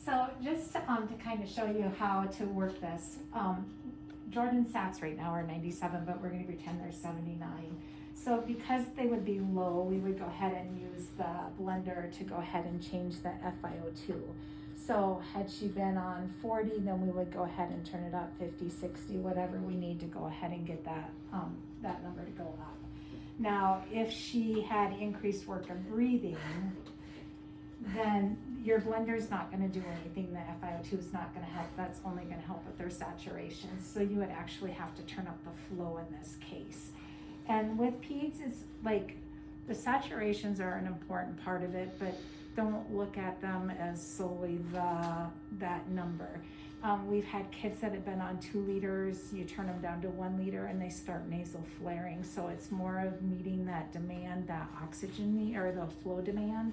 So just to kind of show you how to work this, Jordan's sats right now are 97, but we're going to pretend they're 79. So because they would be low, we would go ahead and use the blender to go ahead and change the FiO2. So had she been on 40, then we would go ahead and turn it up 50, 60, whatever we need to go ahead and get that, that number to go up. Now, if she had increased work of breathing, then your blender's not going to do anything. The FiO2 is not going to help. That's only going to help with their saturation. So you would actually have to turn up the flow in this case. And with peds, it's like the saturations are an important part of it, but don't look at them as solely that number. We've had kids that have been on 2 liters, you turn them down to 1 liter and they start nasal flaring. So it's more of meeting that demand, that oxygen need, or the flow demand,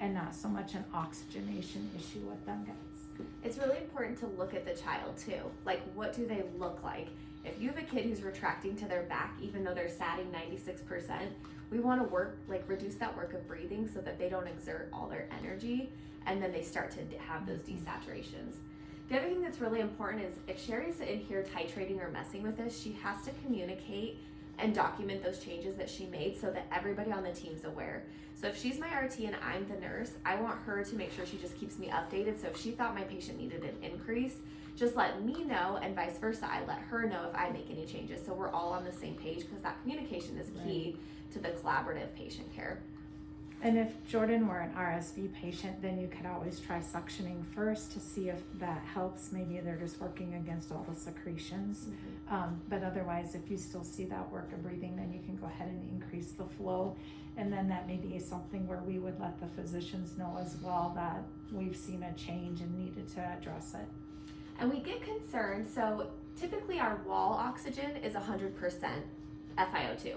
and not so much an oxygenation issue with them guys. It's really important to look at the child too. Like, what do they look like? If you have a kid who's retracting to their back, even though they're satting 96%, we want to reduce that work of breathing so that they don't exert all their energy and then they start to have those desaturations. The other thing that's really important is if Sherry's in here titrating or messing with this, she has to communicate and document those changes that she made so that everybody on the team's aware. So if she's my RT and I'm the nurse, I want her to make sure she just keeps me updated. So if she thought my patient needed an increase, just let me know, and vice versa. I let her know if I make any changes. So we're all on the same page, because that communication is key to the collaborative patient care. And if Jordan were an RSV patient, then you could always try suctioning first to see if that helps. Maybe they're just working against all the secretions. But otherwise, if you still see that work of breathing, then you can go ahead and increase the flow. And then that may be something where we would let the physicians know as well that we've seen a change and needed to address it. And we get concerned, so typically our wall oxygen is 100% FiO2.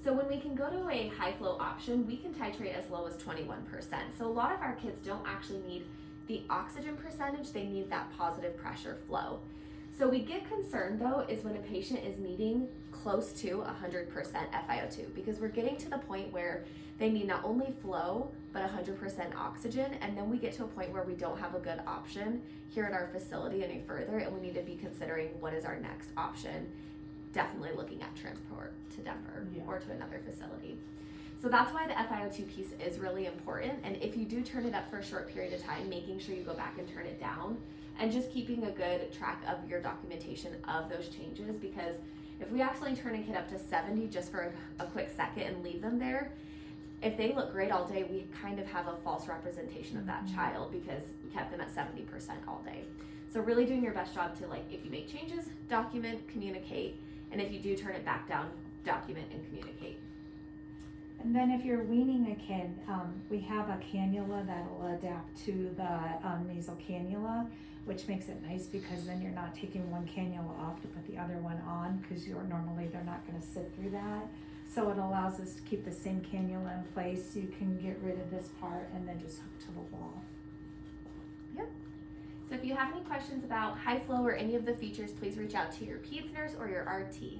So when we can go to a high flow option, we can titrate as low as 21%. So a lot of our kids don't actually need the oxygen percentage, they need that positive pressure flow. So we get concerned though is when a patient is needing close to 100% FiO2, because we're getting to the point where they need not only flow, but 100% oxygen. And then we get to a point where we don't have a good option here at our facility any further, and we need to be considering what is our next option. Definitely looking at transport to Denver or to another facility. So that's why the FiO2 piece is really important. And if you do turn it up for a short period of time, making sure you go back and turn it down, and just keeping a good track of your documentation of those changes, because if we actually turn a kid up to 70 just for a quick second and leave them there, if they look great all day, we kind of have a false representation of that child because we kept them at 70% all day. So really doing your best job to, like, if you make changes, document, communicate, and if you do turn it back down, document and communicate. And then if you're weaning a kid, we have a cannula that'll adapt to the nasal cannula, which makes it nice because then you're not taking one cannula off to put the other one on, because normally they're not going to sit through that. So it allows us to keep the same cannula in place. You can get rid of this part and then just hook to the wall. Yep. So if you have any questions about high flow or any of the features, please reach out to your peds nurse or your RT.